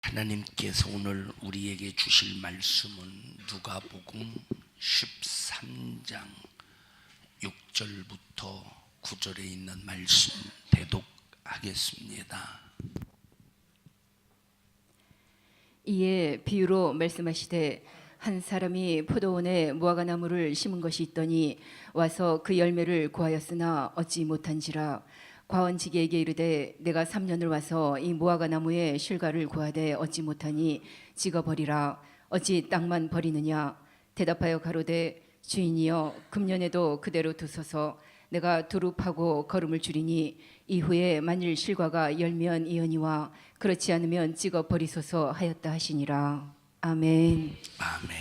하나님께서 오늘 우리에게 주실 말씀은 누가복음 13장 6절부터 9절에 있는 말씀 대독하겠습니다. 이에 비유로 말씀하시되 한 사람이 포도원에 무화과나무를 심은 것이 있더니 와서 그 열매를 구하였으나 얻지 못한지라. 과원지기에게 이르되 내가 3년을 와서 이 무화과나무의 실과를 구하되 얻지 못하니 찍어버리라. 어찌 땅만 버리느냐. 대답하여 가로되 주인이여 금년에도 그대로 두소서. 내가 두루 파고 거름을 줄이니 이후에 만일 실과가 열면 이언이와 그렇지 않으면 찍어 버리소서 하였다 하시니라. 아멘. 아멘.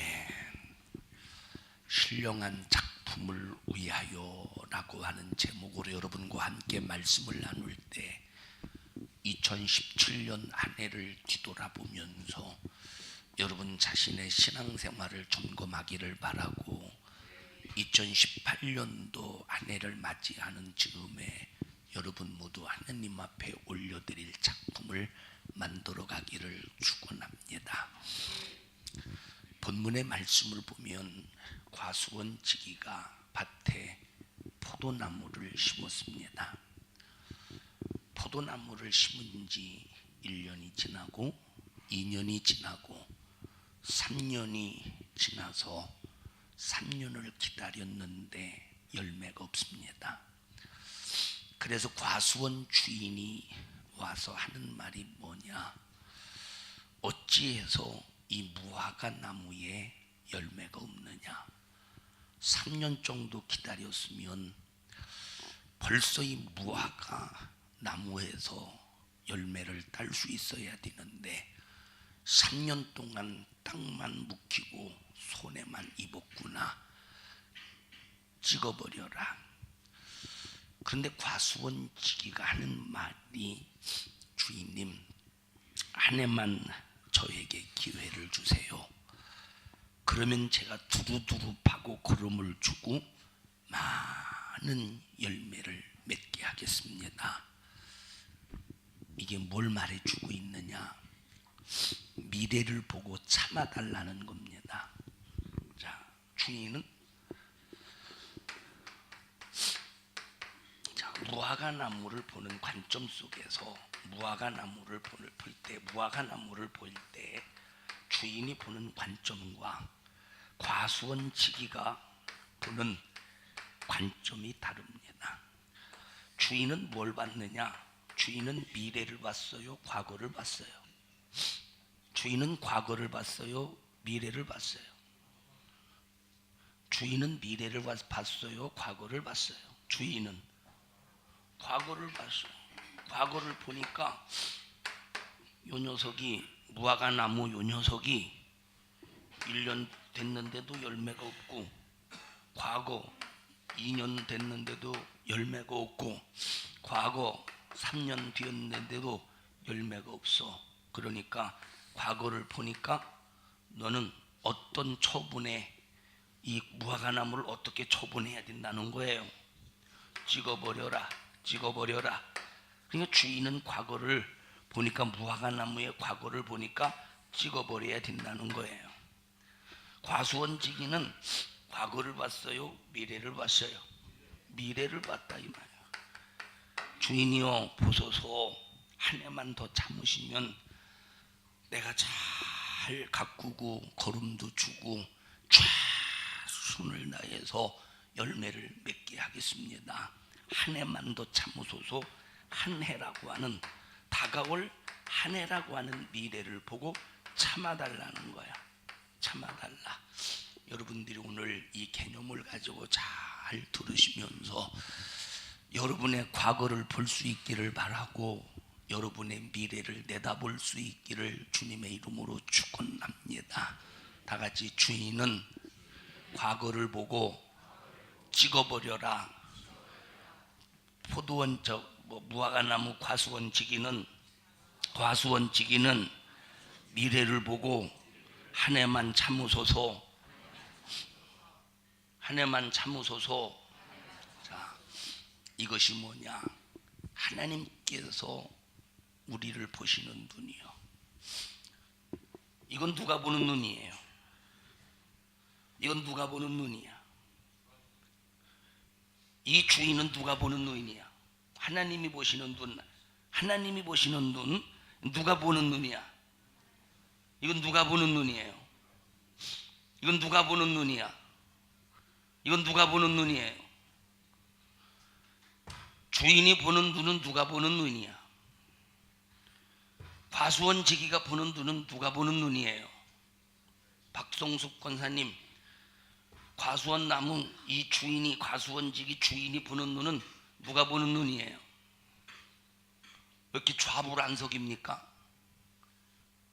신령한 작품을 위하여라고 하는 제목으로 여러분과 함께 말씀을 나눌 때 2017년 한 해를 뒤돌아보면서 여러분 자신의 신앙생활을 점검하기를 바라고 2018년도 한 해를 맞이하는 즈음에 여러분 모두 하나님 앞에 올려드릴 작품을 만들어가기를 축원합니다. 본문의 말씀을 보면 과수원지기가 밭에 포도나무를 심었습니다. 포도나무를 심은 지 1년이 지나고 2년이 지나고 3년이 지나서 3년을 기다렸는데 열매가 없습니다. 그래서 과수원 주인이 와서 하는 말이 뭐냐? 어찌해서 이 무화과 나무에 열매가 없느냐? 3년 정도 기다렸으면 벌써 이 무화과 나무에서 열매를 딸 수 있어야 되는데 3년 동안 땅만 묵히고 손에만 입었구나. 찍어버려라. 그런데 과수원지기가 하는 말이 주인님 한 해만 저에게 기회를 주세요. 그러면 제가 두루두루 파고 거름을 주고 많은 열매를 맺게 하겠습니다. 이게 뭘 말해주고 있느냐? 미래를 보고 참아달라는 겁니다. 자, 주인은 무화과나무를 보는 관점 속에서 무화과나무를 볼 때 주인이 보는 관점과 과수원지기가 보는 관점이 다릅니다. 주인은 뭘 봤느냐? 주인은 미래를 봤어요? 과거를 봤어요? 주인은 과거를 봤어요? 미래를 봤어요? 주인은 미래를 봤어요? 과거를 봤어요? 주인은 과거를 봤어요. 과거를 보니까 요 녀석이 무화과나무 요 녀석이 1년 됐는데도 열매가 없고 과거 2년 됐는데도 열매가 없고 과거 3년 뒤였는데도 열매가 없어. 그러니까 과거를 보니까 너는 어떤 처분에 이 무화과나무를 어떻게 처분해야 된다는 거예요. 찍어버려라. 찍어버려라. 그러니까 주인은 과거를 보니까 무화과나무의 과거를 보니까 찍어버려야 된다는 거예요. 과수원지기는 과거를 봤어요? 미래를 봤어요? 미래를 봤다 이 말이에요. 주인이여 보소서 한 해만 더 참으시면 내가 잘 가꾸고 거름도 주고 최선을 다해서 열매를 맺게 하겠습니다. 한 해만 더 참으소서. 한 해라고 하는 다가올 한 해라고 하는 미래를 보고 참아달라는 거야. 참아달라. 여러분들이 오늘 이 개념을 가지고 잘 들으시면서 여러분의 과거를 볼 수 있기를 바라고 여러분의 미래를 내다볼 수 있기를 주님의 이름으로 축원합니다. 다 같이 주인은 과거를 보고 찍어버려라. 포도원 무화과나무 과수원지기는 미래를 보고 한 해만 참으소서. 한 해만 참으소서. 자, 이것이 뭐냐? 하나님께서 우리를 보시는 눈이요. 이건 누가 보는 눈이에요. 이건 누가 보는 눈이야. 이 주인은 누가 보는 눈이야. 하나님이 보시는 눈. 하나님이 보시는 눈. 누가 보는 눈이야. 이건 누가 보는 눈이에요. 이건 누가 보는 눈이야. 이건 누가 보는 눈이에요. 주인이 보는 눈은 누가 보는 눈이야. 과수원지기가 보는 눈은 누가 보는 눈이에요. 박성숙 권사님, 과수원 나무 이 주인이, 과수원지기 주인이 보는 눈은 누가 보는 눈이에요. 왜 이렇게 좌불안석입니까?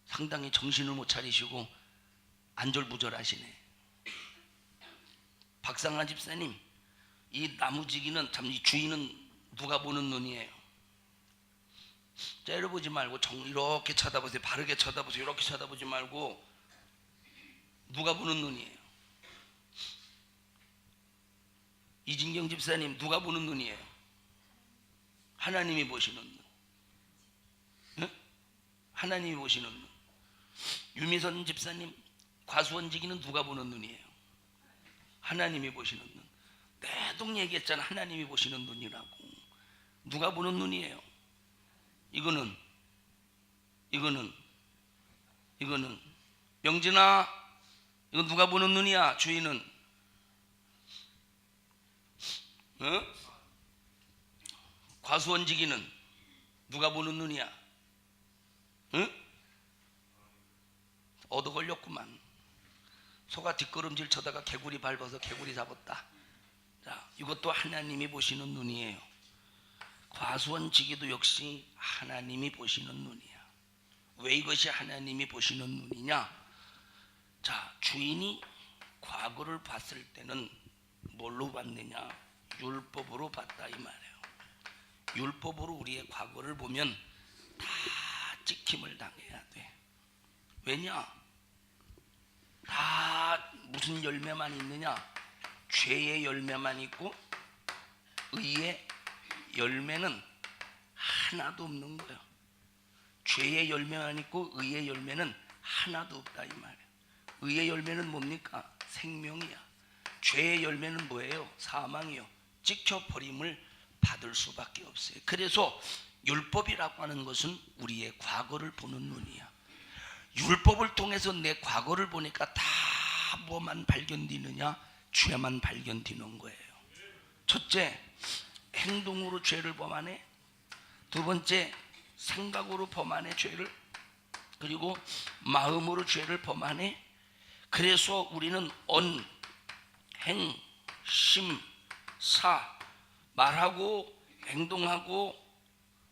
상당히 정신을 못 차리시고 안절부절하시네. 박상아 집사님, 이 나무지기는 참, 이 주인은 누가 보는 눈이에요. 째려보지 말고 이렇게 쳐다보세요. 바르게 쳐다보세요. 이렇게 쳐다보지 말고 누가 보는 눈이에요. 이진경 집사님, 누가 보는 눈이에요. 하나님이 보시는 눈. 네? 하나님이 보시는 눈. 유미선 집사님, 과수원지기는 누가 보는 눈이에요. 하나님이 보시는 눈. 내동 얘기했잖아. 하나님이 보시는 눈이라고. 누가 보는 눈이에요. 이거는 명진아, 이건 누가 보는 눈이야. 주인은 과수원지기는 누가 보는 눈이야. 얻어 걸렸구만. 소가 뒷걸음질 쳐다가 개구리 밟아서 개구리 잡았다. 자, 이것도 하나님이 보시는 눈이에요. 과수원지기도 역시 하나님이 보시는 눈이야. 왜 이것이 하나님이 보시는 눈이냐? 자, 주인이 과거를 봤을 때는 뭘로 봤느냐? 율법으로 봤다 이 말이에요. 율법으로 우리의 과거를 보면 다 찍힘을 당해야 돼. 왜냐? 다 무슨 열매만 있느냐? 죄의 열매만 있고 의의 열매는 하나도 없는 거예요. 죄의 열매만 있고 의의 열매는 하나도 없다 이 말이에요. 의의 열매는 뭡니까? 생명이야. 죄의 열매는 뭐예요? 사망이요. 찍혀버림을 받을 수밖에 없어요. 그래서 율법이라고 하는 것은 우리의 과거를 보는 눈이야. 율법을 통해서 내 과거를 보니까 다 뭐만 발견되느냐? 죄만 발견되는 거예요. 첫째, 행동으로 죄를 범하네. 두 번째, 생각으로 범하네 죄를. 그리고 마음으로 죄를 범하네. 그래서 우리는 언, 행, 심, 사, 말하고 행동하고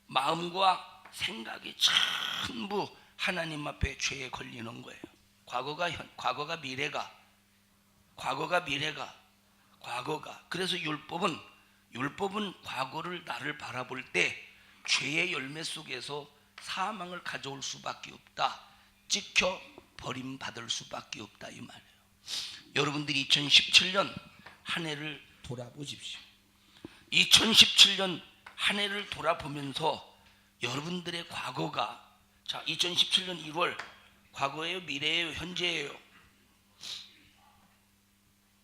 마음과 생각이 전부 하나님 앞에 죄에 걸리는 거예요. 과거가 미래가. 그래서 율법은 과거를 나를 바라볼 때 죄의 열매 속에서 사망을 가져올 수밖에 없다. 찍혀 버림받을 수밖에 없다 이 말이에요. 여러분들이 2017년 한 해를 돌아보십시오. 2017년 한 해를 돌아보면서 여러분들의 과거가, 자, 2017년 1월 과거예요, 미래예요, 현재예요?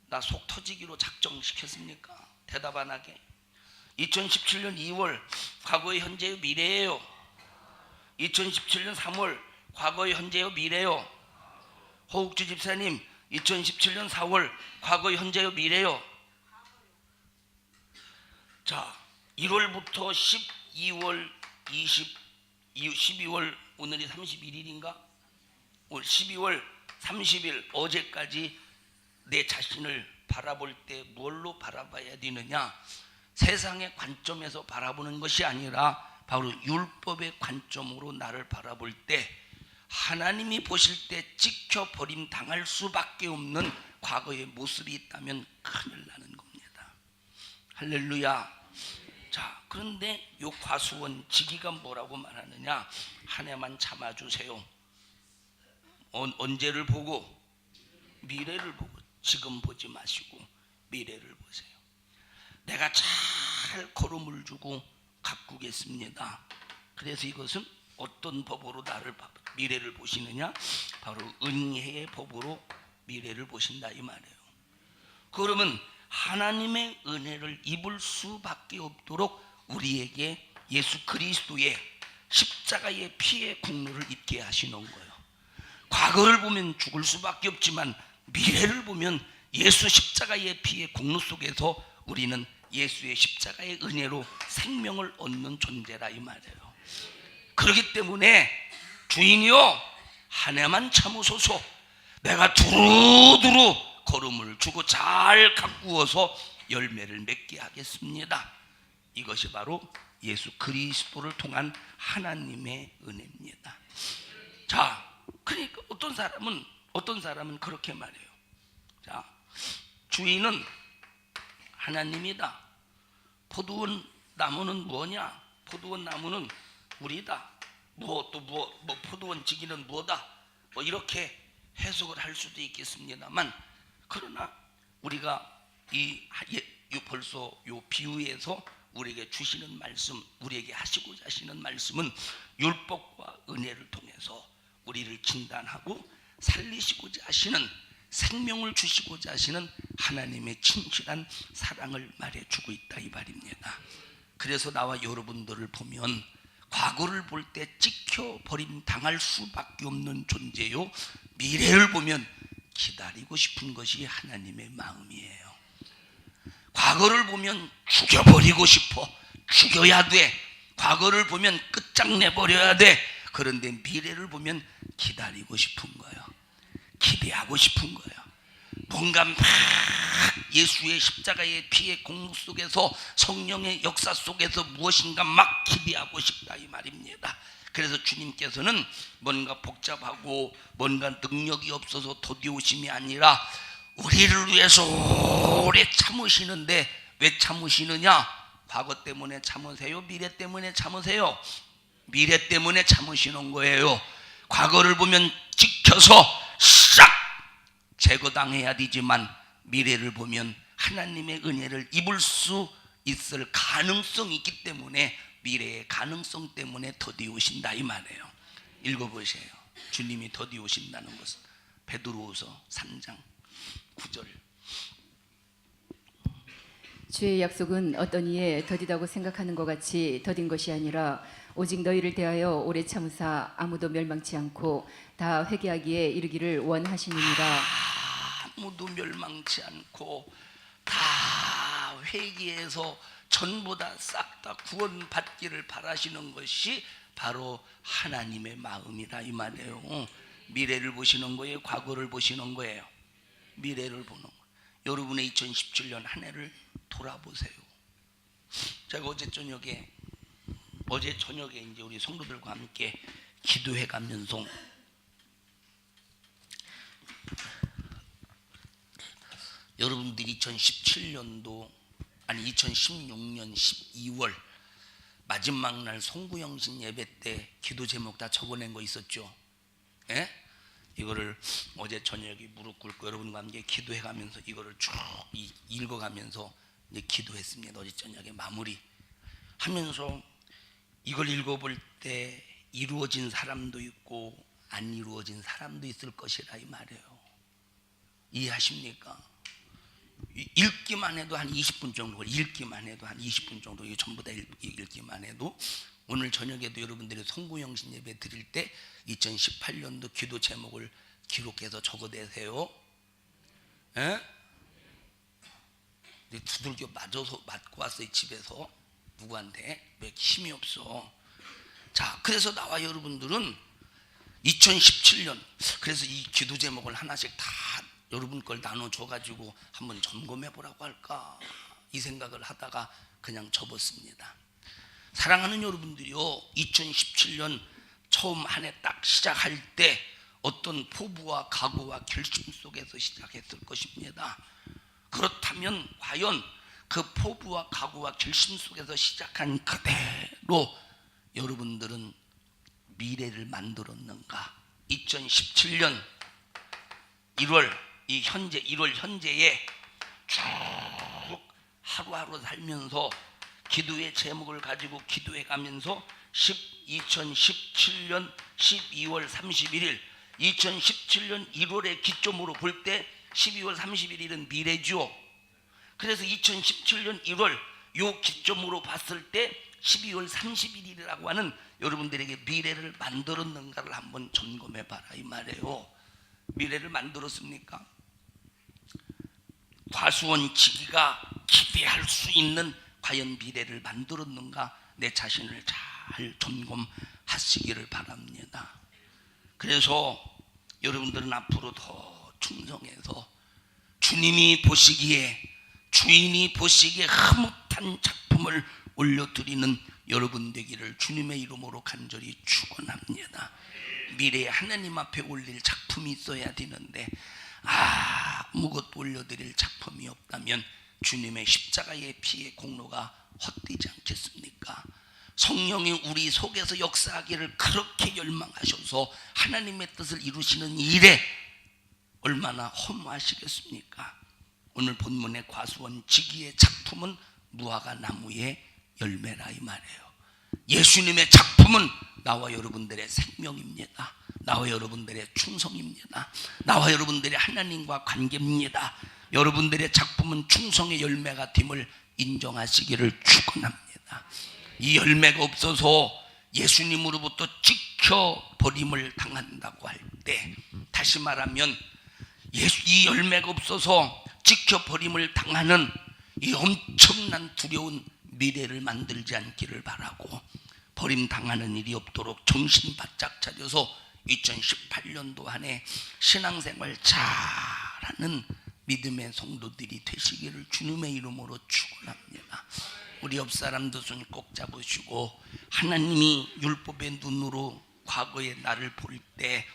나 속 터지기로 작정시켰습니까? 대답 안 하게. 2017년 2월 과거의 현재요, 미래예요? 2017년 3월 과거의 현재요, 미래요? 호욱주 집사님, 2017년 4월 과거의 현재요, 미래요? 자, 1월부터 12월 12월 오늘이 31일인가? 12월 30일 어제까지 내 자신을 바라볼 때 뭘로 바라봐야 되느냐? 세상의 관점에서 바라보는 것이 아니라 바로 율법의 관점으로 나를 바라볼 때 하나님이 보실 때 찍혀 버림 당할 수밖에 없는 과거의 모습이 있다면 큰일 나는 겁니다. 할렐루야. 자, 그런데 요 과수원 지기가 뭐라고 말하느냐? 한 해만 참아주세요. 언제를 보고? 미래를 보고. 지금 보지 마시고 미래를 보세요. 내가 잘 걸음을 주고 가꾸겠습니다. 그래서 이것은 어떤 법으로 나를 미래를 보시느냐? 바로 바로 은혜의 법으로 미래를 보신다 이 말이에요. 그러면 하나님의 은혜를 입을 수밖에 없도록 우리에게 예수 그리스도의 십자가의 피의 국로를 입게 하시는 거예요. 과거를 보면 죽을 수밖에 없지만 미래를 보면 예수 십자가의 피의 국로 속에서 우리는 예수의 십자가의 은혜로 생명을 얻는 존재라 이 말이에요. 그렇기 때문에 주인이여 한 해만 참으소서, 내가 두루두루 걸음을 주고 잘 가꾸어서 열매를 맺게 하겠습니다. 이것이 바로 예수 그리스도를 통한 하나님의 은혜입니다. 자, 그러니까 어떤 사람은 그렇게 말해요. 자, 주인은 하나님이다. 포도원 나무는 뭐냐? 포도원 나무는 우리다. 포도원 지기는 뭐다? 뭐 이렇게 해석을 할 수도 있겠습니다만, 그러나 우리가 벌써 이 비유에서 우리에게 주시는 말씀, 우리에게 하시고자 하시는 말씀은 율법과 은혜를 통해서 우리를 진단하고 살리시고자 하시는, 생명을 주시고자 하시는 하나님의 진실한 사랑을 말해주고 있다 이 말입니다. 그래서 나와 여러분들을 보면 과거를 볼 때 찍혀버림 당할 수밖에 없는 존재요, 미래를 보면 기다리고 싶은 것이 하나님의 마음이에요. 과거를 보면 죽여버리고 싶어, 죽여야 돼. 과거를 보면 끝장내버려야 돼. 그런데 미래를 보면 기다리고 싶은 거예요. 기대하고 싶은 거예요. 뭔가 막 예수의 십자가의 피의 공로 속에서, 성령의 역사 속에서 무엇인가 막 기대하고 싶다 이 말입니다. 그래서 주님께서는 뭔가 복잡하고 뭔가 능력이 없어서 도디오심이 아니라 우리를 위해서 오래 참으시는데, 왜 참으시느냐? 과거 때문에 참으세요? 미래 때문에 참으세요? 미래 때문에 참으시는 거예요. 과거를 보면 찍혀서 싹 제거당해야 되지만 미래를 보면 하나님의 은혜를 입을 수 있을 가능성이 있기 때문에, 미래의 가능성 때문에 더디오신다 이 말이에요. 읽어보세요. 주님이 더디오신다는 것은 베드로후서 3장 9절. 주의 약속은 어떤 이에 더디다고 생각하는 것 같이 더딘 것이 아니라 오직 너희를 대하여 오래 참으사 아무도 멸망치 않고 다 회개하기에 이르기를 원하시느니라. 아무도 멸망치 않고 다 회개해서 전부 다 싹 다 구원받기를 바라시는 것이 바로 하나님의 마음이라 이 말이에요. 미래를 보시는 거예요? 과거를 보시는 거예요? 미래를 보는 거예요. 여러분의 2017년 한 해를 돌아보세요. 제가 어제 저녁에 이제 우리 성도들과 함께 기도해 가면서 여러분들이 2016년 12월 마지막 날 송구영신 예배 때 기도 제목 다 적어낸 거 있었죠? 예? 이거를 어제 저녁에 무릎 꿇고 여러분과 함께 기도해가면서 이거를 쭉 읽어가면서 이제 기도했습니다. 어제 저녁에 마무리 하면서 이걸 읽어볼 때 이루어진 사람도 있고 안 이루어진 사람도 있을 것이라 이 말이에요. 이해하십니까? 읽기만 해도 한 20분 정도, 읽기만 해도 한 20분 정도, 이거 전부 다 읽기만 해도, 오늘 저녁에도 여러분들이 송구영신 예배 드릴 때 2018년도 기도 제목을 기록해서 적어내세요. 예? 두들겨 맞고 왔어요. 집에서 누구한테? 왜 힘이 없어. 자, 그래서 나와 여러분들은 2017년, 그래서 이 기도 제목을 하나씩 다 여러분 걸 나눠줘가지고 한번 점검해 보라고 할까, 이 생각을 하다가 그냥 접었습니다. 사랑하는 여러분들이요, 2017년 처음 한 해 딱 시작할 때 어떤 포부와 각오와 결심 속에서 시작했을 것입니다. 그렇다면 과연 그 포부와 각오와 결심 속에서 시작한 그대로 여러분들은 미래를 만들었는가? 2017년 1월 현재에 쭉 하루하루 살면서 기도의 제목을 가지고 기도해 가면서 2017년 12월 31일 2017년 1월에 기점으로 볼 때 12월 31일은 미래죠. 그래서 2017년 1월 요 기점으로 봤을 때 12월 31일이라고 하는 여러분들에게 미래를 만들었는가를 한번 점검해 봐라 이 말이에요. 미래를 만들었습니까? 과수원지기가 기대할 수 있는 과연 미래를 만들었는가, 내 자신을 잘 점검하시기를 바랍니다. 그래서 여러분들은 앞으로 더 충성해서 주님이 보시기에, 주인이 보시기에 흐뭇한 작품을 올려드리는 여러분 되기를 주님의 이름으로 간절히 축원합니다. 미래에 하나님 앞에 올릴 작품이 있어야 되는데 아무것도 올려드릴 작품이 없다면 주님의 십자가의 피의 공로가 헛되지 않겠습니까? 성령이 우리 속에서 역사하기를 그렇게 열망하셔서 하나님의 뜻을 이루시는 일에 얼마나 허무하시겠습니까? 오늘 본문의 과수원지기의 작품은 무화과 나무의 열매라 이 말이에요. 예수님의 작품은 나와 여러분들의 생명입니다. 나와 여러분들의 충성입니다. 나와 여러분들의 하나님과 관계입니다. 여러분들의 작품은 충성의 열매가 됨을 인정하시기를 축원합니다. 이 열매가 없어서 예수님으로부터 찍혀버림을 당한다고 할 때, 다시 말하면 이 열매가 없어서 찍혀버림을 당하는 이 엄청난 두려운 미래를 만들지 않기를 바라고, 버림당하는 일이 없도록 정신 바짝 차려서 2018년도 한 해 신앙생활 잘하는 믿음의 성도들이 되시기를 주님의 이름으로 축원합니다. 우리 옆 사람도 손 꼭 잡으시고, 하나님이 율법의 눈으로 과거의 나를 볼 때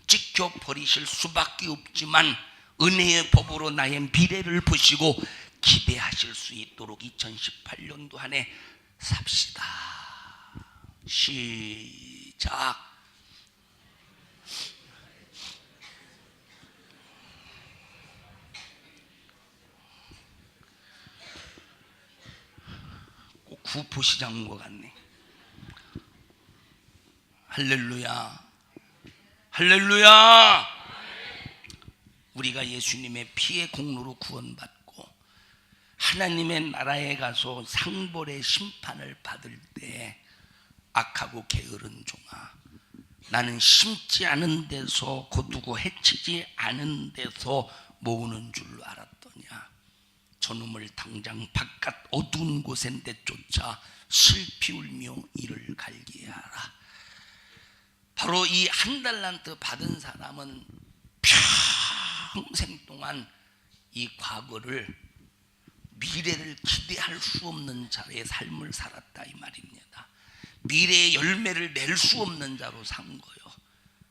찍혀버리실 수밖에 없지만 은혜의 법으로 나의 미래를 보시고 기대하실 수 있도록 2018년도 한 해 삽시다. 시작. 꼭 구포시장 온 것 같네. 할렐루야, 할렐루야. 우리가 예수님의 피의 공로로 구원받고 하나님의 나라에 가서 상벌의 심판을 받을 때, 악하고 게으른 종아, 나는 심지 않은 데서 거두고 해치지 않은 데서 모으는 줄로 알았더냐. 저놈을 당장 바깥 어두운 곳에 내쫓아 슬피 울며 이를 갈게 하라. 바로 이 한 달란트 받은 사람은 평생 동안 이 과거를, 미래를 기대할 수 없는 자의 삶을 살았다 이 말입니다. 미래의 열매를 낼 수 없는 자로 산 거예요.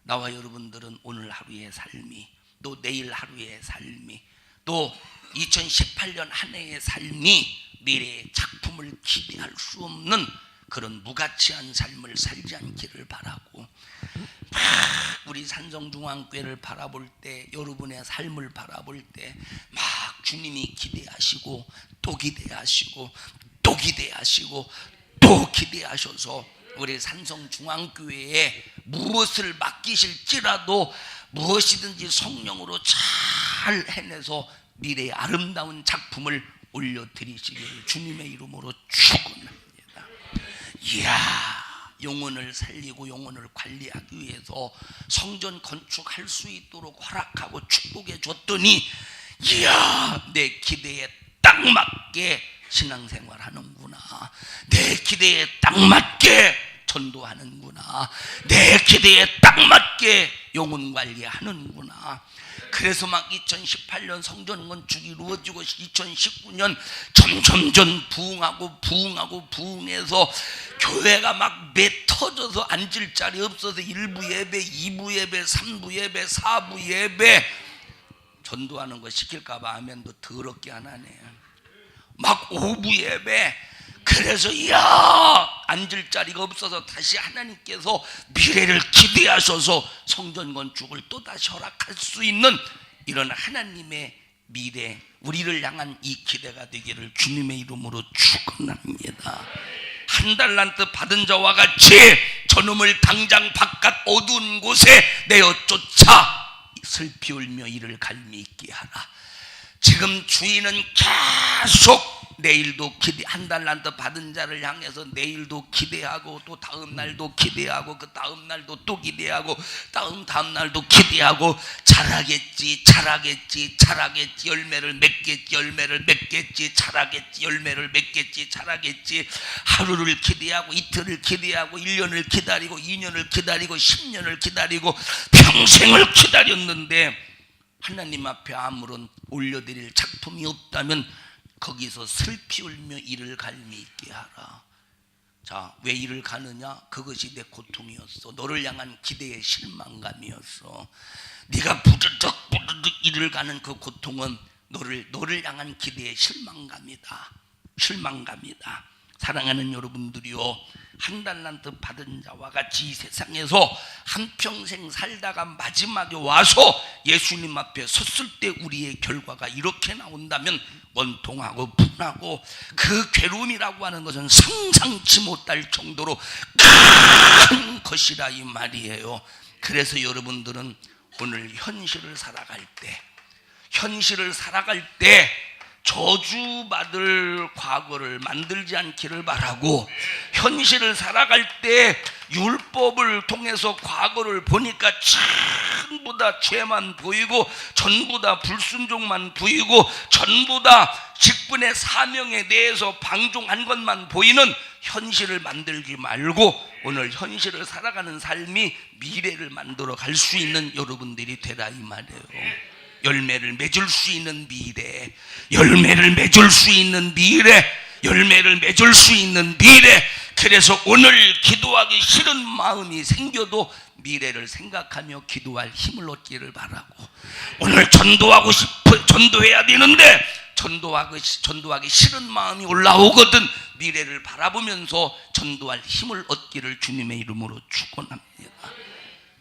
나와 여러분들은 오늘 하루의 삶이, 또 내일 하루의 삶이, 또 2018년 한 해의 삶이 미래의 작품을 기대할 수 없는 그런 무가치한 삶을 살지 않기를 바라고, 우리 산성중앙교회를 바라볼 때, 여러분의 삶을 바라볼 때 막 주님이 기대하시고 또 기대하시고 또 기대하시고 또 기대하셔서 우리 산성중앙교회에 무엇을 맡기실지라도 무엇이든지 성령으로 잘 해내서 미래의 아름다운 작품을 올려드리시기를 주님의 이름으로 축원합니다. 이야, 영혼을 살리고 영혼을 관리하기 위해서 성전 건축할 수 있도록 허락하고 축복해 줬더니, 이야, 내 기대에 딱 맞게 신앙생활 하는구나, 내 기대에 딱 맞게 전도하는구나, 내 기대에 딱 맞게 영혼 관리하는구나. 그래서 막 2018년 성전 건축이 이루어지고 2019년 점점 부흥하고 부흥해서 교회가 막 매 터져서 앉을 자리 없어서 1부 예배, 2부 예배, 3부 예배, 4부 예배, 전도하는 거 시킬까 봐 아멘도 더럽게 안 하네. 막 5부 예배. 그래서 이야, 앉을 자리가 없어서 다시 하나님께서 미래를 기대하셔서 성전 건축을 또다시 허락할 수 있는 이런 하나님의 미래, 우리를 향한 이 기대가 되기를 주님의 이름으로 축원합니다. 한 달란트 받은 자와 같이 저놈을 당장 바깥 어두운 곳에 내어 쫓아 슬피 울며 이를 갈미 있게 하라. 지금 주인은 계속 내일도 한 달란트 받은 자를 향해서 내일도 기대하고 또 다음 날도 기대하고 그 다음 날도 또 기대하고 다음 날도 기대하고 잘하겠지 열매를 맺겠지 잘하겠지 열매를 맺겠지 잘하겠지. 하루를 기대하고 이틀을 기대하고 1년을 기다리고 2년을 기다리고 10년을 기다리고 평생을 기다렸는데 하나님 앞에 아무런 올려드릴 작품이 없다면 거기서 슬피 울며 이를 갈미 있게 하라. 자, 왜 이를 가느냐? 그것이 내 고통이었어. 너를 향한 기대의 실망감이었어. 네가 부드득 이를 가는 그 고통은 너를 향한 기대의 실망감이다. 사랑하는 여러분들이요, 한 달란트 받은 자와 같이 이 세상에서 한평생 살다가 마지막에 와서 예수님 앞에 섰을 때 우리의 결과가 이렇게 나온다면 원통하고 분하고 그 괴로움이라고 하는 것은 상상치 못할 정도로 큰 것이라 이 말이에요. 그래서 여러분들은 오늘 현실을 살아갈 때 저주받을 과거를 만들지 않기를 바라고, 현실을 살아갈 때 율법을 통해서 과거를 보니까 전부 다 죄만 보이고 전부 다 불순종만 보이고 전부 다 직분의 사명에 대해서 방종한 것만 보이는 현실을 만들지 말고 오늘 현실을 살아가는 삶이 미래를 만들어 갈 수 있는 여러분들이 되라 이 말이에요. 열매를 맺을 수 있는 미래, 열매를 맺을 수 있는 미래. 그래서 오늘 기도하기 싫은 마음이 생겨도 미래를 생각하며 기도할 힘을 얻기를 바라고, 오늘 전도해야 되는데 전도하기 싫은 마음이 올라오거든 미래를 바라보면서 전도할 힘을 얻기를 주님의 이름으로 축원합니다.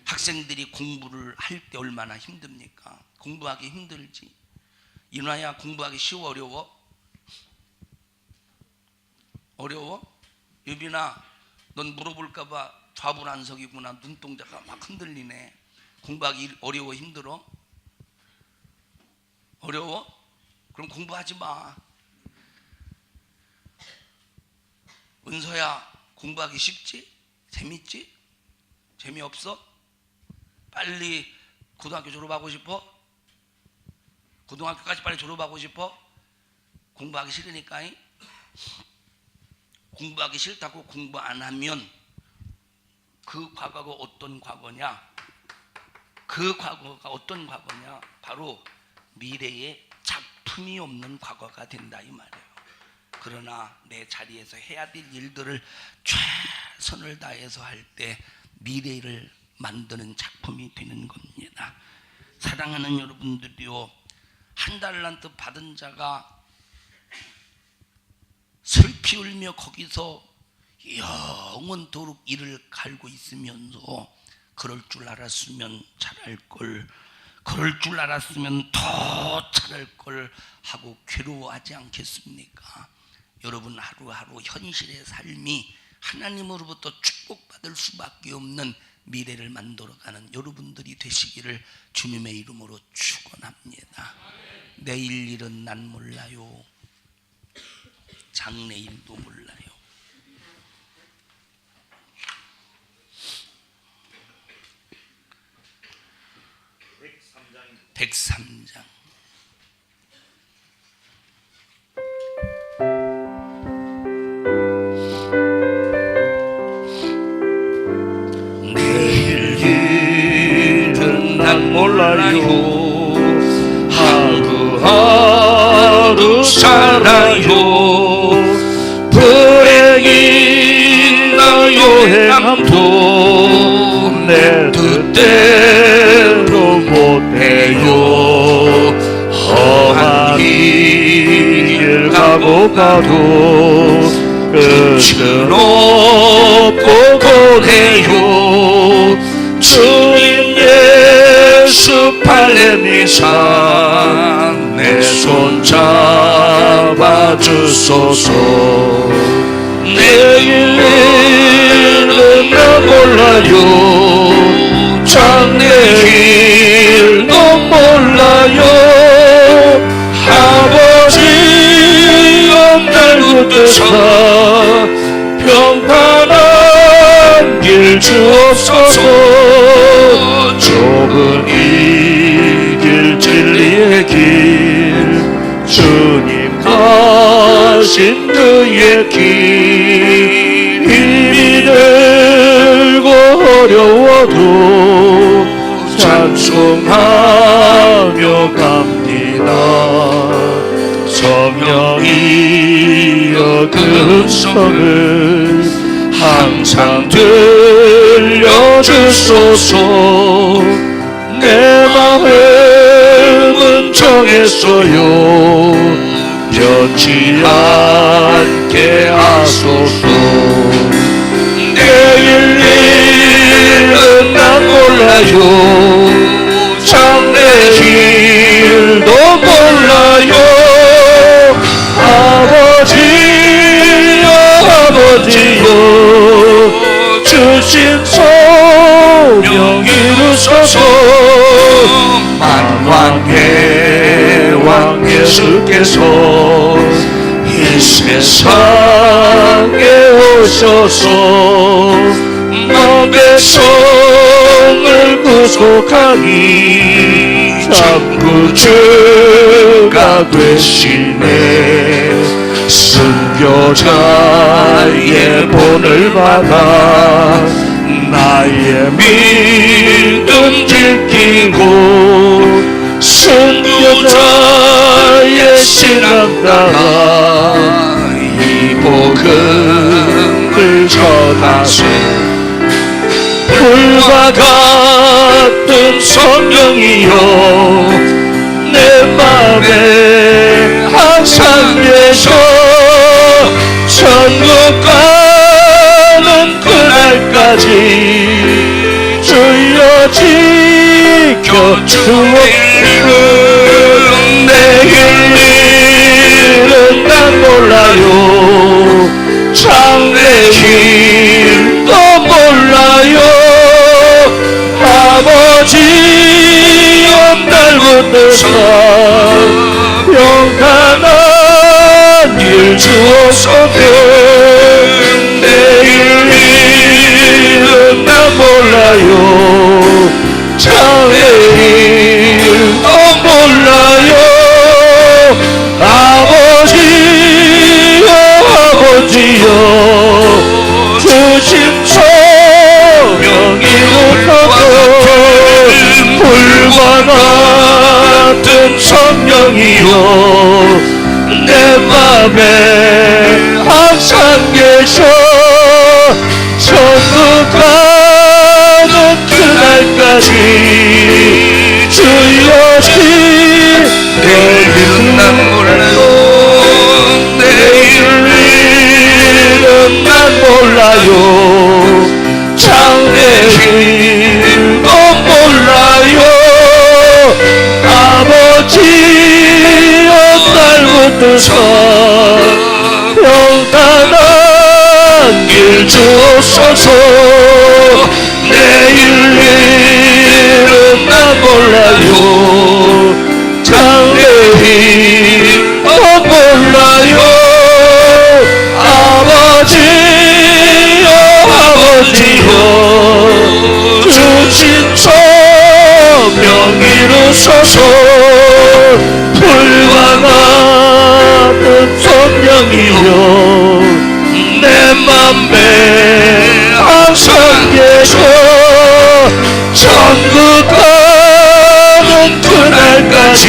학생들이 공부를 할 때 얼마나 힘듭니까? 공부하기 힘들지. 이누야, 공부하기 쉬워 어려워? 유빈아, 넌 물어볼까봐 좌불안석이구나. 눈동자가 막 흔들리네. 공부하기 어려워 힘들어? 어려워? 그럼 공부하지 마. 은서야, 공부하기 쉽지? 재밌지? 재미없어? 빨리 고등학교 졸업하고 싶어? 고등학교까지 빨리 졸업하고 싶어? 공부하기 싫으니까. 공부하기 싫다고 공부 안 하면 그 과거가 어떤 과거냐? 바로 미래에 작품이 없는 과거가 된다 이 말이에요. 그러나 내 자리에서 해야 될 일들을 최선을 다해서 할 때 미래를 만드는 작품이 되는 겁니다. 사랑하는 여러분들이요, 한 달란트 받은 자가 슬피 울며 거기서 영원토록 이를 갈고 있으면서 그럴 줄 알았으면 잘할걸, 그럴 줄 알았으면 더 잘할걸 하고 괴로워하지 않겠습니까? 여러분, 하루하루 현실의 삶이 하나님으로부터 축복받을 수밖에 없는 미래를 만들어가는 여러분들이 되시기를 주님의 이름으로 축원합니다. 내일 일은 난 몰라요. 장래일도 몰라요. (103장) 내일 일은 난 몰라요. 하루하루 살아요. 불행이나 요행함도 내 뜻대로 못해요. 험한 길 가고 가도 끝은 없고 보내요. 주님 예수 발레미산 내 손 잡아주소서. 내일 일은 나 몰라요. 장래일도 몰라요. 아버지 날붙어서 평탄한 길 주옵소서. 좁은 이 길 진리의 길 주님 가신 그의 길 힘이 들고 어려워도 찬송하며 갑니다. 성령이여 그 음성을 항상 들려주소서. 내 마음은 정했어요. 변치 않게 하소서. 내일 일은 난 몰라요. 장래일도 몰라요. 아버지여 아버지여 주신 소명 이루소서. 만왕의 왕 예수께서 이 세상에 오셔서 먼 백성을 구속하니 참 구주가 되시네. 순교자의 본을 받아 나의 믿음 지키고 순교자의 신앙 따라 이 복음을 전하세. 불과 같은 성령이여 내 맘에 항상 계셔. 천국 가는 그날까지 주여 지켜주옵시고. 내일 일은 난 몰라요. 장래일도 몰라요. 아버지여 날 붙들사 평탄한 길 주옵소서. 내일 일은 난 몰라요. 장래일도 몰라요. 아버지여 아버지여 주신 소명 이루소서. 불과 같은 성령이여 내 맘에 항상 계셔. 천국 가는 그날까지 주여 내일은 난 몰라요. 내일 일은 난 몰라요. 장래일도 몰라요. 아버지여 날 붙드사 평탄한 길 주옵소서. 내일 일은 난 몰라요. 장래일도 몰라요. 아버지여 아버지여 주신 소명 이루소서. 불과 같은 성령이여 내 맘에 항상 계셔. 천국 가는 그날까지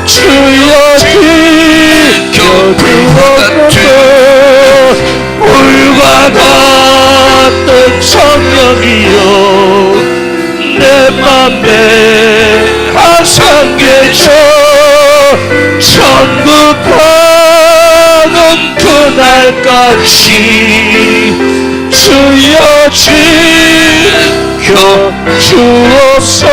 주여 지켜주옵소서. 불과 같은 성령이여 내 맘에 항상 계셔. 천국 가는 그날까지 주여 지켜주옵소서.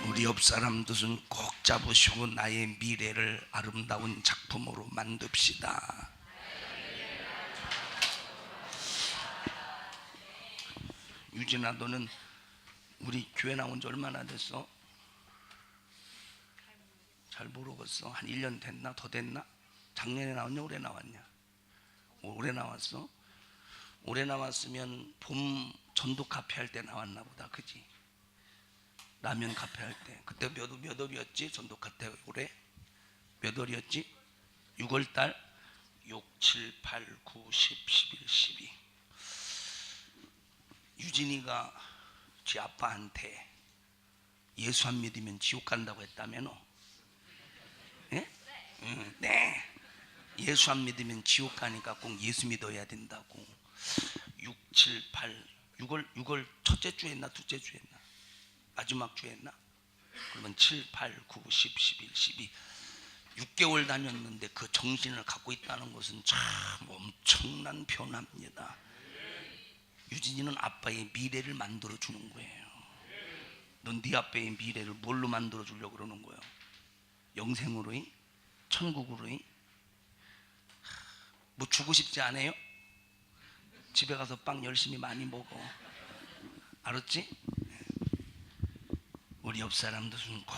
우리 옆 사람들은 꼭 잡으시고 나의 미래를 아름다운 작품으로 만듭시다. 유진아, 너는 우리 교회 나온 지 얼마나 됐어? 잘 모르겠어. 한 1년 됐나? 더 됐나? 작년에 나왔냐? 올해 나왔냐? 올해 나왔어? 올해 나왔으면 봄 전도 카페 할 때 나왔나 보다. 그지? 라면 카페 할 때. 그때 몇 월이었지? 전도 카페 올해? 몇 월이었지? 6월달? 6, 7, 8, 9, 10, 11, 12. 유진이가 지 아빠한테 예수 안 믿으면 지옥 간다고 했다면어? 예? 네. 예수 안 믿으면 지옥 가니까 꼭 예수 믿어야 된다고. 6, 7, 8, 6월 첫째 주 했나 둘째 주 했나? 마지막 주 했나? 그러면 7, 8, 9, 10, 11, 12 6개월 다녔는데 그 정신을 갖고 있다는 것은 참 엄청난 변화입니다. 유진이는 아빠의 미래를 만들어 주는 거예요. 넌 네 아빠의 미래를 뭘로 만들어 주려고 그러는 거예요? 영생으로? 천국으로? 뭐 주고 싶지 않아요? 집에 가서 빵 열심히 많이 먹어. 알았지? 우리 옆 사람들 손 꼭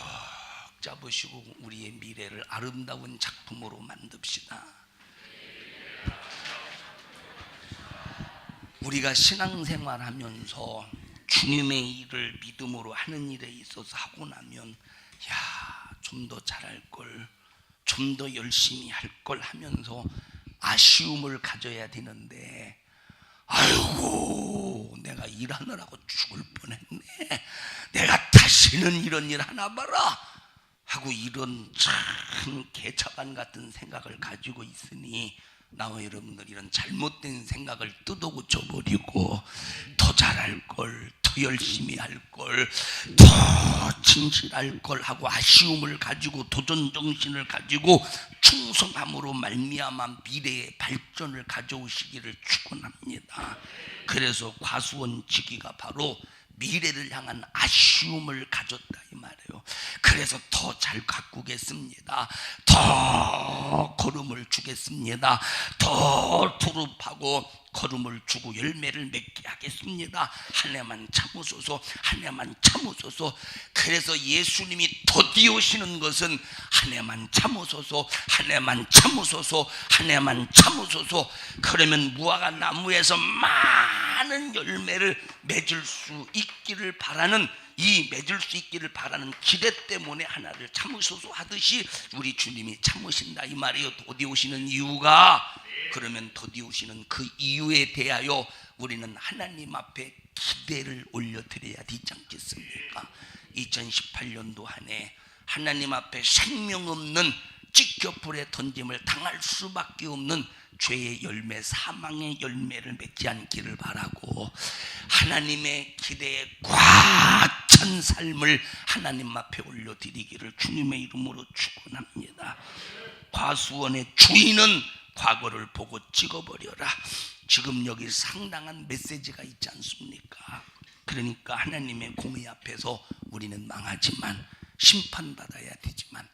잡으시고 우리의 미래를 아름다운 작품으로 만듭시다. 우리가 신앙생활하면서 주님의 일을 믿음으로 하는 일에 있어서 하고 나면 좀 더 잘할 걸, 좀 더 열심히 할 걸 하면서 아쉬움을 가져야 되는데, 아이고 내가 일하느라고 죽을 뻔했네, 내가 다시는 이런 일 하나 봐라 하고 이런 참 개차반 같은 생각을 가지고 있으니 나와 여러분들 이런 잘못된 생각을 뜯어고쳐버리고 더 잘할 걸, 더 열심히 할 걸, 더 진실할 걸 하고 아쉬움을 가지고 도전 정신을 가지고 충성함으로 말미암아 미래의 발전을 가져오시기를 축원합니다. 그래서 과수원지기가 바로 미래를 향한 아쉬움을 가졌다 이 말이에요. 그래서 더 잘 가꾸겠습니다, 더 걸음을 주겠습니다, 더 두릅하고 걸음을 주고 열매를 맺게 하겠습니다, 한 해만 참으소서, 한 해만 참으소서. 그래서 예수님이 더디오시는 것은 한 해만 참으소서, 한 해만 참으소서, 한 해만 참으소서. 그러면 무화과 나무에서 많은 열매를 맺을 수 있기를 바라는, 이 맺을 수 있기를 바라는 기대 때문에 하나를 참으소서 하듯이 우리 주님이 참으신다 이 말이에요. 더디오시는 이유가, 그러면 더디오시는 그 이유에 대하여 우리는 하나님 앞에 기대를 올려드려야 되지 않겠습니까? 2018년도 한 해 하나님 앞에 생명 없는 찢겨불에 던짐을 당할 수밖에 없는 죄의 열매, 사망의 열매를 맺지 않기를 바라고, 하나님의 기대에 꽉 찬 삶을 하나님 앞에 올려드리기를 주님의 이름으로 축원합니다. 과수원의 주인은 과거를 보고 찍어버려라. 지금 여기 상당한 메시지가 있지 않습니까? 그러니까 하나님의 공의 앞에서 우리는 망하지만, 심판받아야 되지만,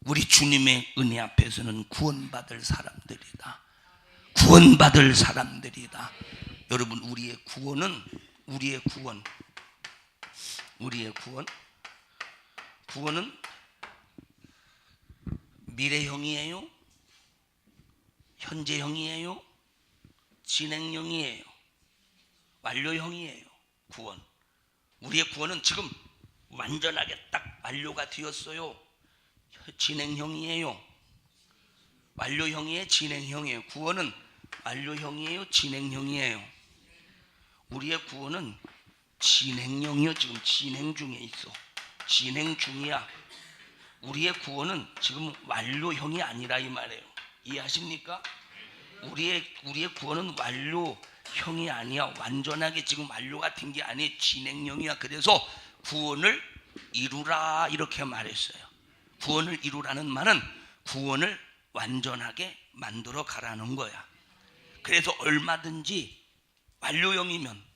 우리 주님의 은혜 앞에서는 구원받을 사람들이다. 구원받을 사람들이다. 여러분, 우리의 구원은, 구원은 미래형이에요? 현재형이에요? 진행형이에요? 완료형이에요? 구원. 우리의 구원은 지금 완전하게 딱 완료가 되었어요? 진행형이에요? 완료형이에요? 진행형이에요? 구원은 완료형이에요? 진행형이에요? 우리의 구원은 진행형이요. 지금 진행 중에 있어. 진행 중이야. 우리의 구원은 지금 완료형이 아니라 이 말이에요. 이해하십니까? 우리의 구원은 완료형이 아니야. 완전하게 지금 완료가 된 게 아니에요. 진행형이야. 그래서 구원을 이루라 이렇게 말했어요. 구원을 이루라는 말은 구원을 완전하게 만들어 가라는 거야. 그래서 얼마든지 완료형이면,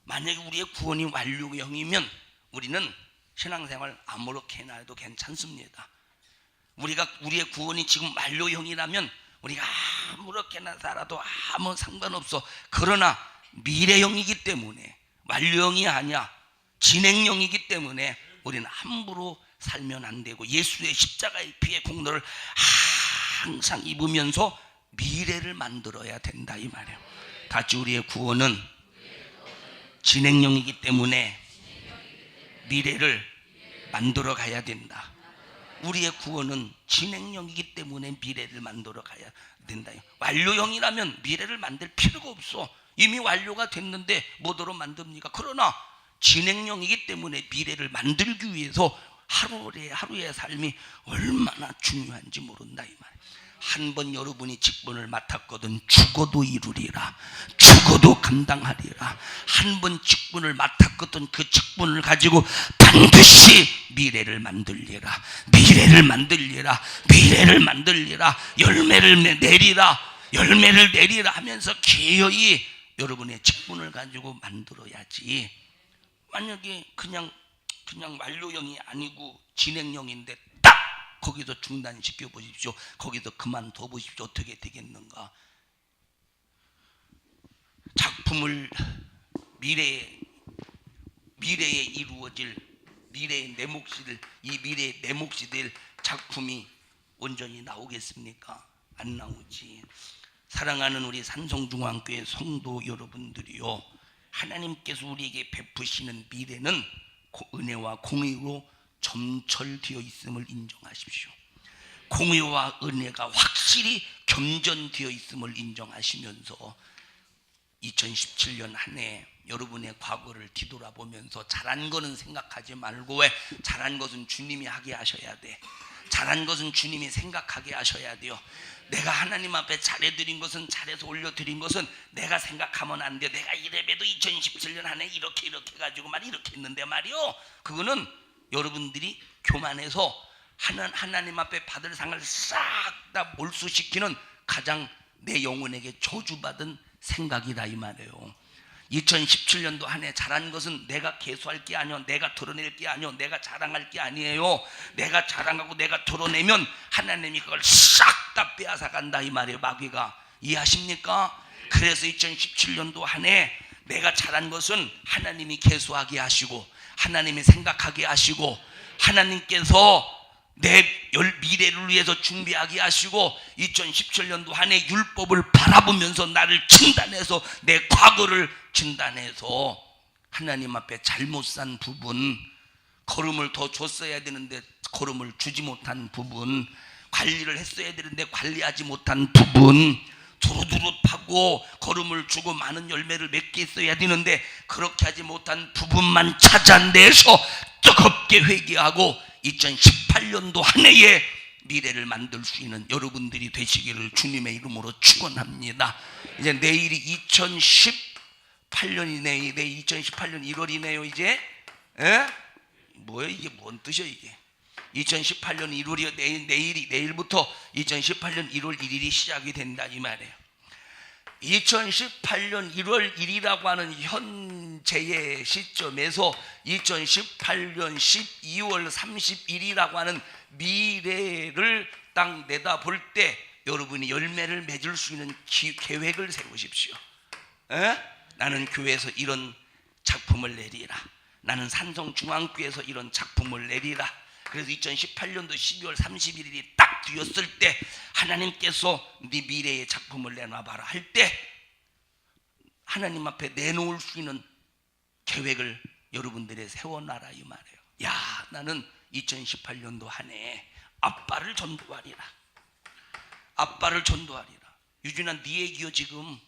만약에 우리의 구원이 완료형이면 우리는 신앙생활 아무렇게나 해도 괜찮습니다. 우리의 구원이 지금 완료형이라면 우리가 아무렇게나 살아도 아무 상관없어. 그러나 미래형이기 때문에, 완료형이 아니야 진행형이기 때문에 우리는 함부로 살면 안 되고 예수의 십자가의 피의 공로를 항상 입으면서 미래를 만들어야 된다 이 말이에요. 같이 우리의 구원은 진행형이기 때문에 미래를 만들어 가야 된다. 우리의 구원은 진행형이기 때문에 미래를 만들어 가야 된다. 완료형이라면 미래를 만들 필요가 없어. 이미 완료가 됐는데 뭐더러 만듭니까? 그러나 진행형이기 때문에 미래를 만들기 위해서 하루의 삶이 얼마나 중요한지 모른다 이 말이에요. 한 번 여러분이 직분을 맡았거든 죽어도 이루리라, 죽어도 감당하리라. 한 번 직분을 맡았거든 그 직분을 가지고 반드시 미래를 만들리라, 미래를 만들리라, 미래를 만들리라, 열매를 내리라 하면서 기어이 여러분의 직분을 가지고 만들어야지. 만약에 그냥 완료형이 아니고 진행형인데 딱 거기서 중단시켜 보십시오. 거기서 그만둬 보십시오. 어떻게 되겠는가? 작품을 미래에 이루어질 미래의 내 몫이 될 작품이 온전히 나오겠습니까? 안 나오지. 사랑하는 우리 산성중앙교회 성도 여러분들이요, 하나님께서 우리에게 베푸시는 미래는 은혜와 공의로 점철되어 있음을 인정하십시오. 공의와 은혜가 확실히 겸전되어 있음을 인정하시면서 2017년 한 해 여러분의 과거를 뒤돌아보면서 잘한 거는 생각하지 말고, 왜? 잘한 것은 주님이 하게 하셔야 돼. 잘한 것은 주님이 생각하게 하셔야 돼요. 내가 하나님 앞에 잘해드린 것은, 잘해서 올려드린 것은 내가 생각하면 안 돼. 내가 이래봬도 2017년 한 해 이렇게 가지고 이렇게 했는데 말이요. 그거는 여러분들이 교만해서 하나님 앞에 받을 상을 싹 다 몰수시키는 가장 내 영혼에게 저주받은 생각이다 이 말이에요. 2017년도 한 해 잘한 것은 내가 계수할 게 아니요, 내가 드러낼 게 아니요, 내가 자랑할 게 아니에요. 내가 자랑하고 내가 드러내면 하나님이 그걸 싹 다 빼앗아 간다 이 말이에요. 마귀가. 이해하십니까? 그래서 2017년도 한 해 내가 잘한 것은 하나님이 계수하게 하시고, 하나님이 생각하게 하시고, 하나님께서 내 미래를 위해서 준비하게 하시고, 2017년도 한 해 율법을 바라보면서 나를 진단해서, 내 과거를 진단해서 하나님 앞에 잘못 산 부분, 걸음을 더 줬어야 되는데 걸음을 주지 못한 부분, 관리를 했어야 되는데 관리하지 못한 부분, 두루두루 파고 걸음을 주고 많은 열매를 맺게 했어야 되는데 그렇게 하지 못한 부분만 찾아내서 뜨겁게 회개하고 2018년도 한 해에 미래를 만들 수 있는 여러분들이 되시기를 주님의 이름으로 축원합니다. 이제 내일이 2018년이네. 내일 2018년 1월이네요. 이제 뭐야 이게, 뭔 뜻이야 이게? 2018년 1월이요. 내일부터 2018년 1월 1일이 시작이 된다 이 말이에요. 2018년 1월 1일이라고 하는 현재의 시점에서 2018년 12월 31일이라고 하는 미래를 딱 내다볼 때 여러분이 열매를 맺을 수 있는 계획을 세우십시오. 나는 교회에서 이런 작품을 내리라. 나는 산성중앙교회에서 이런 작품을 내리라. 그래서 2018년도 12월 31일이 딱 뒤었을 때 하나님께서 네 미래의 작품을 내놔봐라 할 때 하나님 앞에 내놓을 수 있는 계획을 여러분들이 세워놔라 이 말이에요. 야, 나는 2018년도 한 해 아빠를 전도하리라. 아빠를 전도하리라. 유진아, 네 얘기요 지금.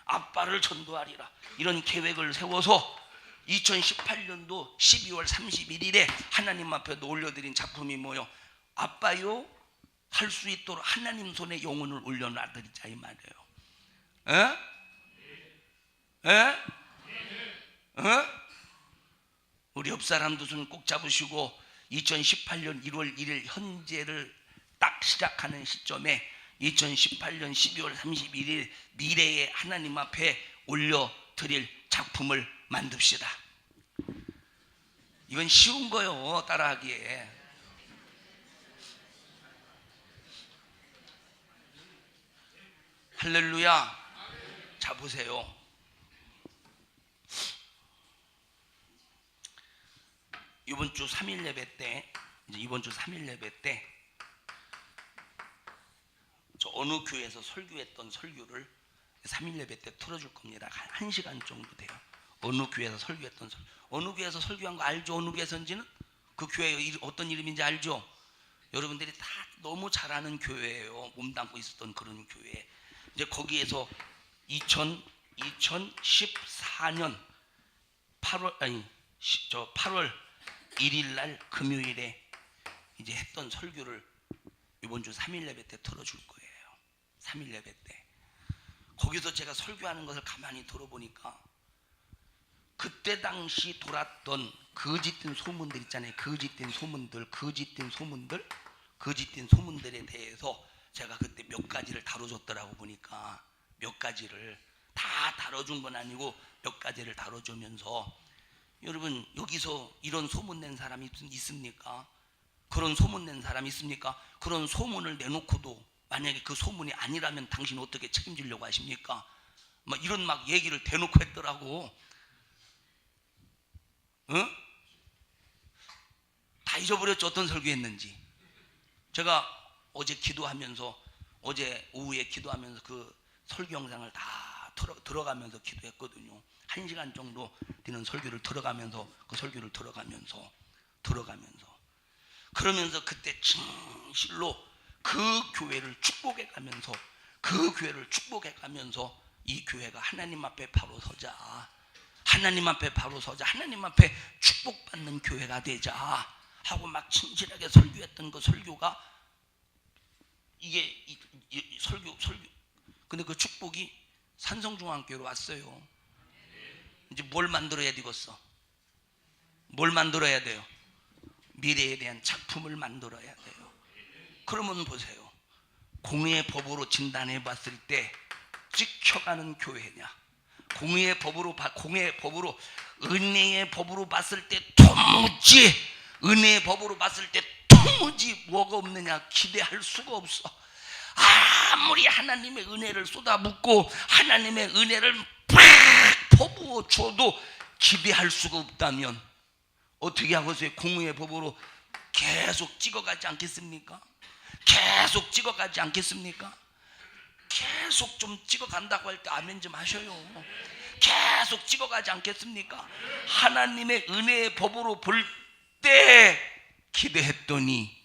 아빠를 전도하리라. 이런 계획을 세워서 2018년도 12월 31일에 하나님 앞에 올려드린 작품이 뭐요? 아빠요 할 수 있도록 하나님 손에 영혼을 올려놔드리자 이 말이에요. 우리 옆 사람도 손 꼭 잡으시고 2018년 1월 1일 현재를 딱 시작하는 시점에 2018년 12월 31일 미래에 하나님 앞에 올려드릴 작품을 만듭시다. 이건 쉬운 거요 따라하기에. 할렐루야. 자 보세요. 이번 주 3일 예배 때, 이번 주 3일 예배 때 저 어느 교회에서 설교했던 설교를 3일 예배 때 틀어줄 겁니다. 한 1시간 정도 돼요. 어느 교회에서 설교했던 어느 교회에서 설교한 거 알죠? 어느 교회에서인지는? 그 교회 어떤 이름인지 알죠? 여러분들이 다 너무 잘 아는 교회예요. 몸담고 있었던 그런 교회. 이제 거기에서 2014년 8월 1일 날 금요일에 이제 했던 설교를 이번 주 3일 예배 때 틀어줄 거예요. 3일 예배 때. 거기서 제가 설교하는 것을 가만히 들어보니까 그때 당시 돌았던 거짓된 소문들 있잖아요. 거짓된 소문들에 대해서 제가 그때 몇 가지를 다뤄줬더라고. 보니까 몇 가지를 다 다뤄준 건 아니고 몇 가지를 다뤄주면서, 여러분 여기서 이런 소문낸 사람이 있습니까? 그런 소문낸 사람이 있습니까? 그런 소문을 내놓고도 만약에 그 소문이 아니라면 당신 어떻게 책임지려고 하십니까? 막 이런 막 얘기를 대놓고 했더라고. 응? 다 잊어버렸죠. 어떤 설교했는지. 제가 어제 기도하면서, 어제 오후에 기도하면서 그 설교 영상을 다 들어가면서 기도했거든요. 1시간 정도 되는 설교를 들어가면서, 그 설교를 들어가면서 그러면서 그때 진실로 그 교회를 축복해 가면서 이 교회가 하나님 앞에 바로 서자, 하나님 앞에 축복받는 교회가 되자 하고 막 진실하게 설교했던 그 설교가 이게 설교. 근데 그 축복이 산성중앙교회로 왔어요. 이제 뭘 만들어야 되겠어? 뭘 만들어야 돼요? 미래에 대한 작품을 만들어야 돼요. 그러면 보세요. 공의의 법으로 진단해 봤을 때 찍혀가는 교회냐, 공의의 법으로 은혜의 법으로 봤을 때 도무지, 은혜의 법으로 봤을 때 도무지 뭐가 없느냐, 기대할 수가 없어. 아무리 하나님의 은혜를 쏟아붓고 하나님의 은혜를 팍 퍼부어 줘도 기대할 수가 없다면 어떻게 하겠어요? 공의의 법으로 계속 찍어가지 않겠습니까? 계속 좀 찍어간다고 할 때 아멘 좀 하셔요. 계속 찍어가지 않겠습니까? 하나님의 은혜의 법으로 볼 때 기대했더니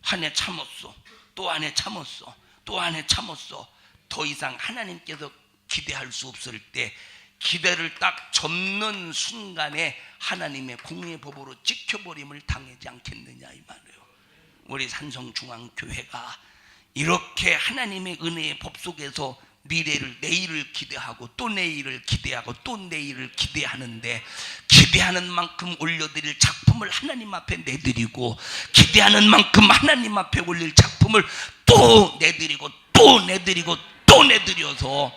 한 해 참았어, 또 한 해 참았어. 더 이상 하나님께서 기대할 수 없을 때 기대를 딱 접는 순간에 하나님의 공의의 법으로 찍혀버림을 당하지 않겠느냐 이 말이에요. 우리 산성중앙교회가 이렇게 하나님의 은혜의 법 속에서 내일을 기대하고 또 내일을 기대하는데, 기대하는 만큼 올려드릴 작품을 하나님 앞에 내드리고, 기대하는 만큼 하나님 앞에 올릴 작품을 또 내드려서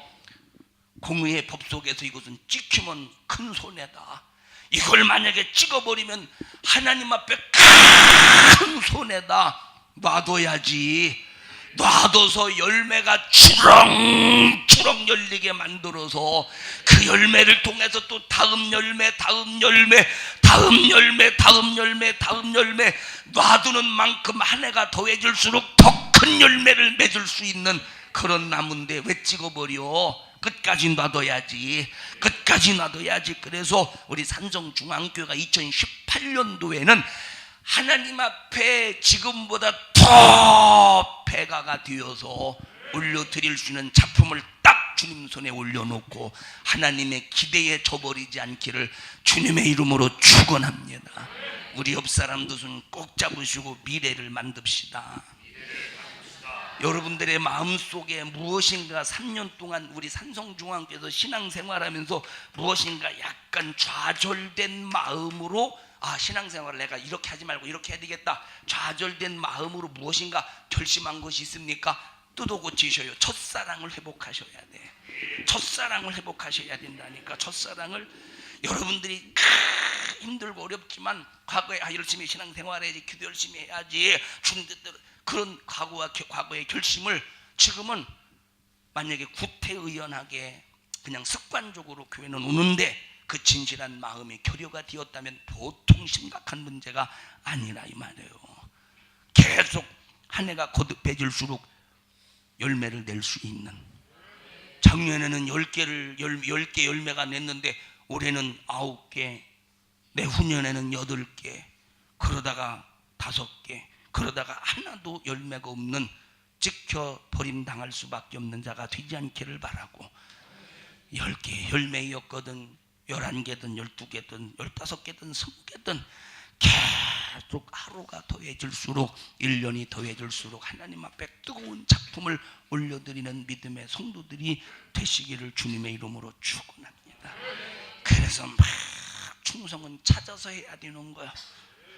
공의의 법 속에서 이것은 찍히면 큰 손해다. 이걸 만약에 찍어버리면 하나님 앞에 큰 손해다. 놔둬서 열매가 주렁주렁 열리게 만들어서 그 열매를 통해서 또 다음 열매 놔두는 만큼 한 해가 더해질수록 더 큰 열매를 맺을 수 있는 그런 나무인데 왜 찍어버려? 끝까지 놔둬야지. 그래서 우리 산성중앙교회가 2018년도에는 하나님 앞에 지금보다 더 배가가 되어서 올려드릴 수 있는 작품을 딱 주님 손에 올려놓고 하나님의 기대에 져버리지 않기를 주님의 이름으로 축원합니다. 우리 옆 사람도 손 꼭 잡으시고 미래를 만듭시다. 여러분들의 마음속에 무엇인가 3년 동안 우리 산성중앙교회에서 신앙생활하면서 무엇인가 약간 좌절된 마음으로, 신앙생활을 내가 이렇게 하지 말고 이렇게 해야 되겠다, 좌절된 마음으로 무엇인가 결심한 것이 있습니까? 뜯어 고치셔요. 첫사랑을 회복하셔야 돼. 첫사랑을 회복하셔야 된다니까. 첫사랑을. 여러분들이 힘들고 어렵지만 과거에 열심히 신앙생활해야지, 기도 열심히 해야지, 주님 뜻대로, 그런 과거의 결심을 지금은 만약에 구태의연하게 그냥 습관적으로 교회는 오는데 그 진실한 마음이 교류가 되었다면 보통 심각한 문제가 아니라 이 말이에요. 계속 한 해가 거듭해질수록 열매를 낼 수 있는, 작년에는 10개 열매가 냈는데 올해는 9개, 내후년에는 8개, 그러다가 5개, 그러다가 하나도 열매가 없는, 찍혀 버림당할 수밖에 없는 자가 되지 않기를 바라고, 10개 열매였거든 11개든 12개든 15개든 20개든 계속 하루가 더해질수록, 1년이 더해질수록 하나님 앞에 뜨거운 작품을 올려드리는 믿음의 성도들이 되시기를 주님의 이름으로 축원합니다. 그래서 막 충성은 찾아서 해야 되는 거야.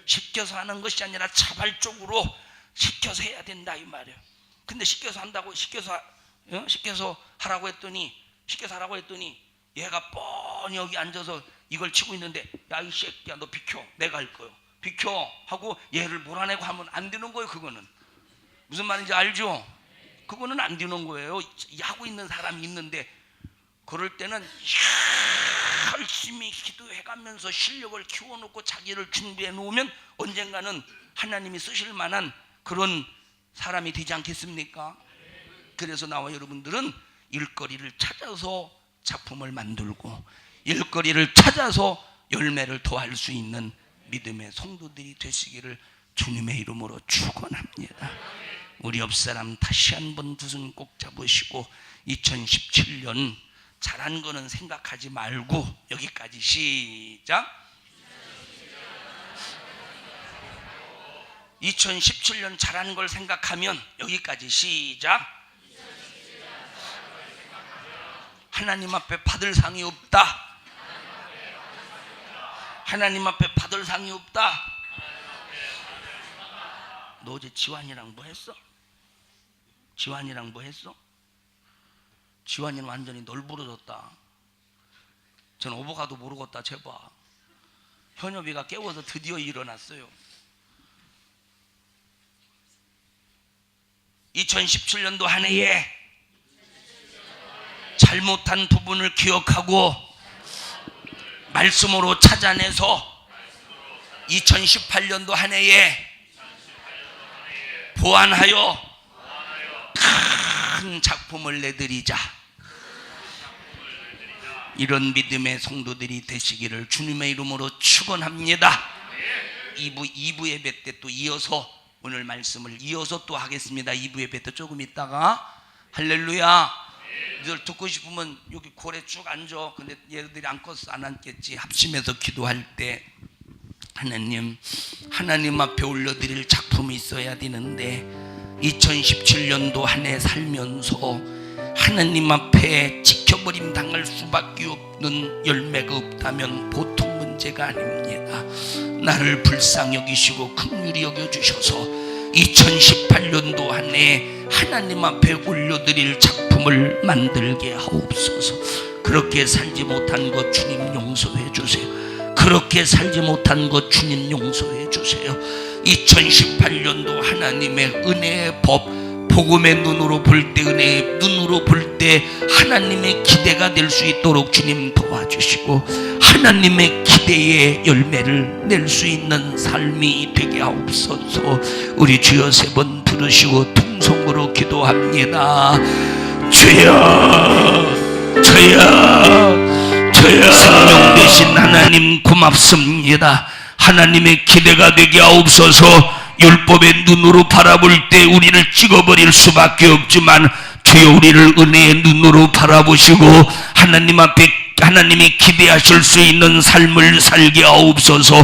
시켜서 하는 것이 아니라 자발적으로 시켜서 해야 된다 이 말이에요. 근데 시켜서 한다고 시켜서 하라고 했더니 얘가 뻔히 여기 앉아서 이걸 치고 있는데, 야 이 새끼야 너 비켜, 내가 할 거요, 비켜 하고 얘를 몰아내고 하면 안 되는 거예요. 그거는 무슨 말인지 알죠? 그거는 안 되는 거예요. 하고 있는 사람이 있는데 그럴 때는 열심히 기도해가면서 실력을 키워놓고 자기를 준비해 놓으면 언젠가는 하나님이 쓰실 만한 그런 사람이 되지 않겠습니까? 그래서 나와 여러분들은 일거리를 찾아서 작품을 만들고, 일거리를 찾아서 열매를 더할 수 있는 믿음의 성도들이 되시기를 주님의 이름으로 축원합니다. 우리 옆사람 다시 한번 두 손 꼭 잡으시고 2017년 잘한 거는 생각하지 말고, 여기까지 시작. 2017년 잘한 걸 생각하면, 여기까지 시작. 하나님 앞에 받을 상이 없다. 하나님 앞에 받을 상이 없다. 너 어제 지환이랑 뭐 했어? 지환이랑 뭐 했어? 지환이는 완전히 널브러졌다. 전 오버가도 모르겠다 제발. 현엽이가 깨워서 드디어 일어났어요. 2017년도 한 해에 잘못한 부분을 기억하고 말씀으로 찾아내서 2018년도 한 해에 보완하여 큰 작품을 내드리자. 이런 믿음의 성도들이 되시기를 주님의 이름으로 축원합니다. 2부 예배 때 또 이어서 오늘 말씀을 이어서 또 하겠습니다. 2부 예배 때 조금 있다가. 할렐루야. 늘 듣고 싶으면 여기 고래 쭉 앉아. 근데 얘들이 안 앉겠지. 합심해서 기도할 때 하나님 앞에 올려드릴 작품이 있어야 되는데, 2017년도 한 해 살면서 하나님 앞에 지켜버림 당할 수밖에 없는 열매가 없다면 보통 문제가 아닙니다. 나를 불쌍히 여기시고 긍휼히 여겨주셔서 2018년도 한 해 하나님 앞에 올려드릴 작품을 만들게 하옵소서. 그렇게 살지 못한 것 주님 용서해 주세요. 그렇게 살지 못한 것 주님 용서해 주세요. 2018년도 하나님의 은혜의 법, 복음의 눈으로 볼 때, 은혜의 눈으로 볼 때 하나님의 기대가 될 수 있도록 주님 도와주시고, 하나님의 기대의 열매를 낼 수 있는 삶이 되게 하옵소서. 우리 주여 세 번 부르시고 통성으로 기도합니다. 주여, 주여, 주여. 생명 되신 하나님 고맙습니다. 하나님의 기대가 되게 하옵소서. 율법의 눈으로 바라볼 때 우리를 찍어버릴 수밖에 없지만 주여 우리를 은혜의 눈으로 바라보시고 하나님 앞에 하나님이 기대하실 수 있는 삶을 살게 하옵소서.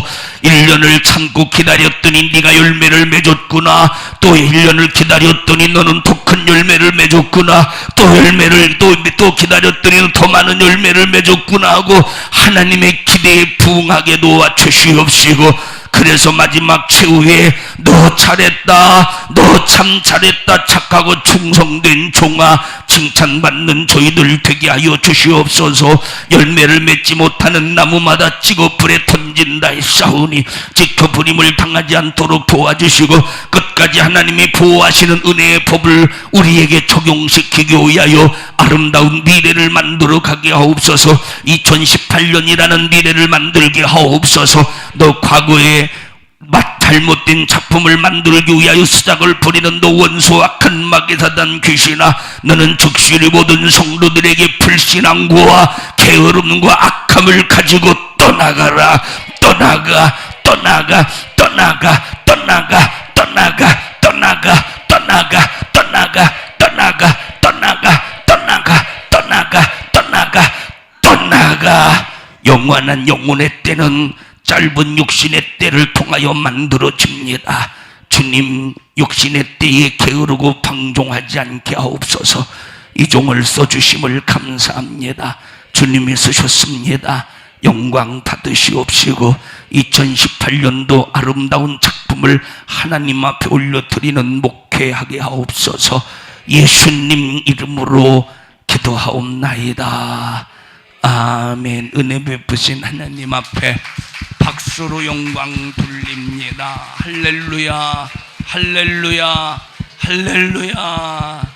1년을 참고 기다렸더니 네가 열매를 맺었구나. 또 1년을 기다렸더니 너는 더 큰 열매를 맺었구나. 또 열매를 또 기다렸더니 더 많은 열매를 맺었구나 하고 하나님의 기대에 부응하게 도와주시옵시고, 그래서 마지막 최후에 너 잘했다, 너 참 잘했다, 착하고 충성된 종아, 칭찬받는 저희들 되게 하여 주시옵소서. 열매를 맺지 못하는 나무마다 찍어 불에 던져 전진다했사오니 지켜 부림을 당하지 않도록 도와주시고 끝까지 하나님이 보호하시는 은혜의 법을 우리에게 적용시키기 위하여 아름다운 미래를 만들어 가게 하옵소서. 2018년이라는 미래를 만들게 하옵소서. 너 과거에 잘못된 작품을 만들기 위하여 수작을 부리는 너 원수 악한 마귀 사단 귀신아, 너는 즉시리 모든 성도들에게 불신앙과 게으름과 악함을 가지고 떠나가라. 떠나가 떠나가 떠나가 떠나가 떠나가 떠나가 떠나가 떠나가 떠나가 떠나가 떠나가 떠나가 떠나가 떠나가. 영원한 영혼의 때는 짧은 육신의 때를 통하여 만들어집니다. 주님, 육신의 때에 게으르고 방종하지 않게 하옵소서. 이 종을 써주심을 감사합니다. 주님이 쓰셨습니다. 영광 받으시옵시고 2018년도 아름다운 작품을 하나님 앞에 올려드리는 목회하게 하옵소서. 예수님 이름으로 기도하옵나이다. 아멘. 은혜 베푸신 하나님 앞에 박수로 영광 돌립니다. 할렐루야, 할렐루야, 할렐루야.